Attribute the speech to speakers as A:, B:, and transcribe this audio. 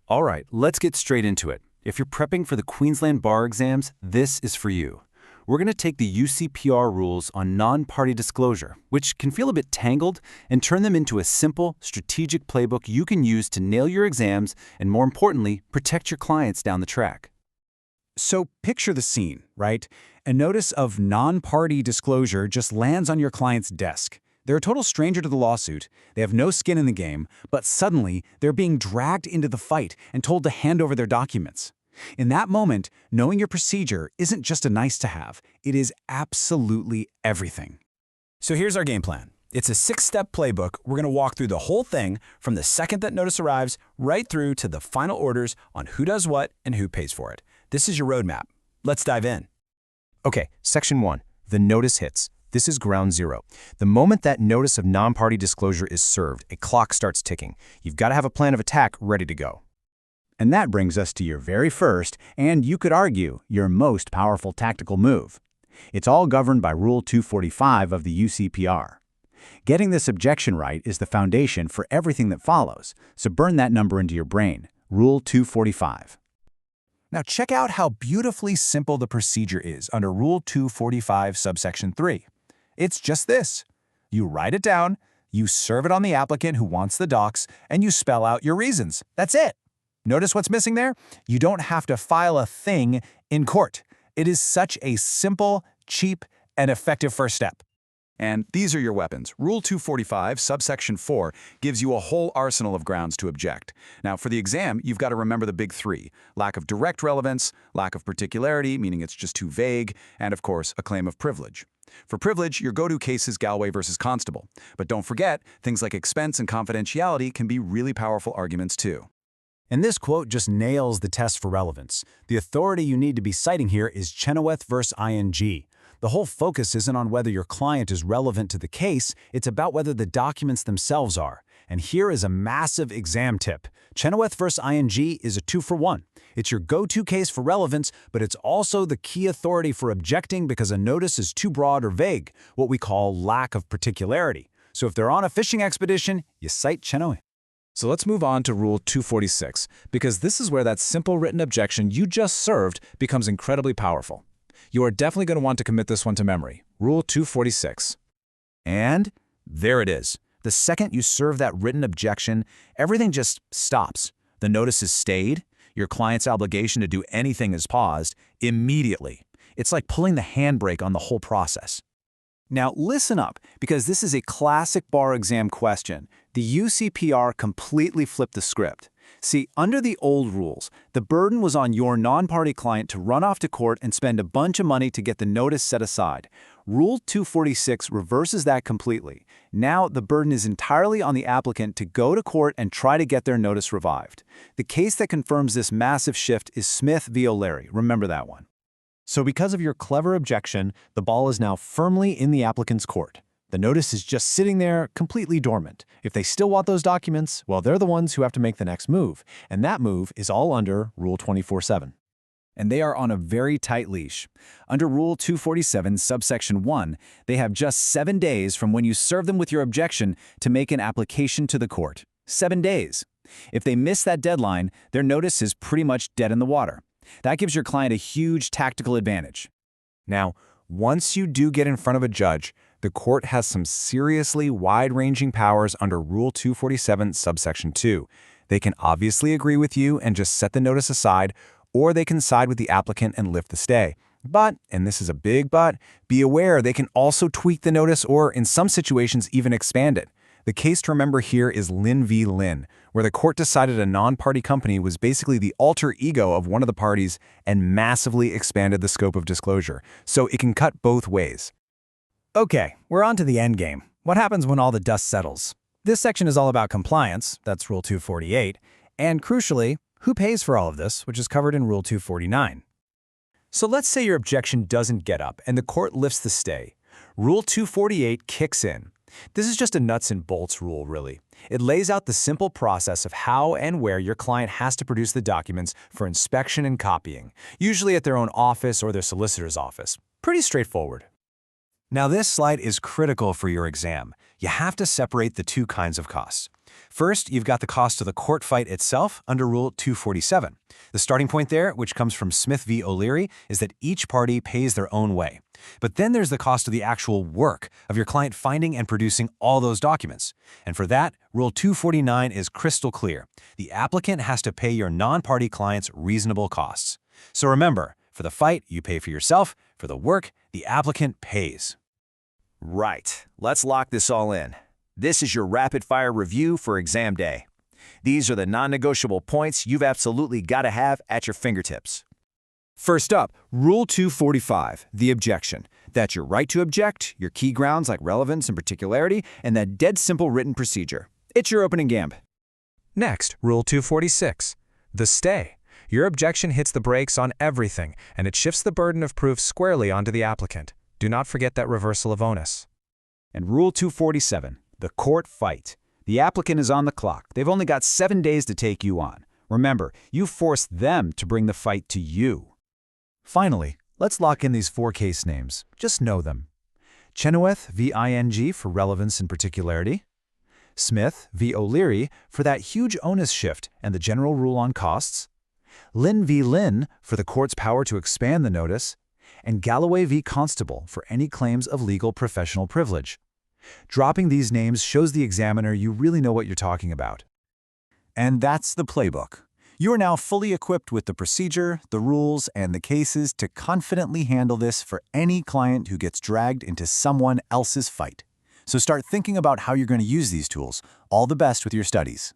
A: All right, let's get straight into it. If you're prepping for the Queensland bar exams, this is for you. We're going to take the UCPR rules on non-party disclosure, which can feel a bit tangled, and turn them into a simple, strategic playbook you can use to nail your exams and, more importantly, protect your clients down the track.
B: So picture the scene, right? A notice of non-party disclosure just lands on your client's desk. They're a total stranger to the lawsuit, they have no skin in the game, but suddenly they're being dragged into the fight and told to hand over their documents. In that moment, knowing your procedure isn't just a nice-to-have, it is absolutely everything. So here's our game plan. It's a 6-step playbook. We're going to walk through the whole thing from the second that notice arrives right through to the final orders on who does what and who pays for it. This is your roadmap. Let's dive in.
C: Okay, Section 1. The notice hits. This is ground zero. The moment that notice of non-party disclosure is served, a clock starts ticking. You've got to have a plan of attack ready to go.
B: And that brings us to your very first, and you could argue, your most powerful tactical move. It's all governed by Rule 245 of the UCPR. Getting this objection right is the foundation for everything that follows, so burn that number into your brain, Rule 245.
D: Now check out how beautifully simple the procedure is under Rule 245 subsection 3. It's just this. You write it down, you serve it on the applicant who wants the docs, and you spell out your reasons. That's it. Notice what's missing there? You don't have to file a thing in court. It is such a simple, cheap, and effective first step.
E: And these are your weapons. Rule 245, subsection 4, gives you a whole arsenal of grounds to object. Now, for the exam, you've got to remember the big three: lack of direct relevance, lack of particularity, meaning it's just too vague, and of course, a claim of privilege. For privilege, your go-to case is Galway versus Constable. But don't forget, things like expense and confidentiality can be really powerful arguments too.
B: And this quote just nails the test for relevance. The authority you need to be citing here is Chenoweth versus ING. The whole focus isn't on whether your client is relevant to the case, it's about whether the documents themselves are. And here is a massive exam tip. Chenoweth versus ING is a 2-for-1. It's your go-to case for relevance, but it's also the key authority for objecting because a notice is too broad or vague, what we call lack of particularity. So if they're on a fishing expedition, you cite Chenoweth.
D: So let's move on to Rule 246, because this is where that simple written objection you just served becomes incredibly powerful. You are definitely going to want to commit this one to memory. Rule 246.
C: And there it is. The second you serve that written objection, everything just stops. The notice is stayed. Your client's obligation to do anything is paused immediately. It's like pulling the handbrake on the whole process.
B: Now listen up, because this is a classic bar exam question. The UCPR completely flipped the script. See, under the old rules, the burden was on your non-party client to run off to court and spend a bunch of money to get the notice set aside. Rule 246 reverses that completely. Now the burden is entirely on the applicant to go to court and try to get their notice revived. The case that confirms this massive shift is Smith v. O'Leary. Remember that one.
C: So because of your clever objection, the ball is now firmly in the applicant's court. The notice is just sitting there, completely dormant. If they still want those documents, well, they're the ones who have to make the next move. And that move is all under Rule 247.
B: And they are on a very tight leash. Under Rule 247, subsection 1, they have just 7 days from when you serve them with your objection to make an application to the court. 7 days. If they miss that deadline, their notice is pretty much dead in the water. That gives your client a huge tactical advantage.
D: Now, once you do get in front of a judge, the court has some seriously wide-ranging powers under Rule 247, subsection 2. They can obviously agree with you and just set the notice aside, or they can side with the applicant and lift the stay. But, and this is a big but, be aware they can also tweak the notice or, in some situations, even expand it. The case to remember here is Lynn v. Lynn, where the court decided a non-party company was basically the alter ego of one of the parties and massively expanded the scope of disclosure. So it can cut both ways.
B: Okay, we're on to the end game. What happens when all the dust settles? This section is all about compliance, that's Rule 248, and crucially, who pays for all of this, which is covered in Rule 249. So let's say your objection doesn't get up and the court lifts the stay. Rule 248 kicks in. This is just a nuts and bolts rule, really. It lays out the simple process of how and where your client has to produce the documents for inspection and copying, usually at their own office or their solicitor's office. Pretty straightforward.
C: Now this slide is critical for your exam. You have to separate the two kinds of costs.
B: First, you've got the cost of the court fight itself under Rule 247. The starting point there, which comes from Smith v. O'Leary, is that each party pays their own way. But then there's the cost of the actual work of your client finding and producing all those documents. And for that, Rule 249 is crystal clear. The applicant has to pay your non-party clients reasonable costs. So remember, for the fight, you pay for yourself. For the work, the applicant pays.
C: Right. Let's lock this all in. This is your rapid-fire review for exam day. These are the non-negotiable points you've absolutely got to have at your fingertips. First up, Rule 245, the objection. That's your right to object, your key grounds like relevance and particularity, and that dead simple written procedure. It's your opening gambit.
D: Next, Rule 246, the stay. Your objection hits the brakes on everything, and it shifts the burden of proof squarely onto the applicant. Do not forget that reversal of onus.
B: And Rule 247, the court fight. The applicant is on the clock. They've only got 7 days to take you on. Remember, you forced them to bring the fight to you.
E: Finally, let's lock in these 4 case names. Just know them. Chenoweth v. ING for relevance and particularity. Smith v. O'Leary for that huge onus shift and the general rule on costs. Lynn v. Lynn for the court's power to expand the notice. And Galloway v. Constable for any claims of legal professional privilege. Dropping these names shows the examiner you really know what you're talking about.
B: And that's the playbook. You are now fully equipped with the procedure, the rules, and the cases to confidently handle this for any client who gets dragged into someone else's fight. So start thinking about how you're going to use these tools. All the best with your studies.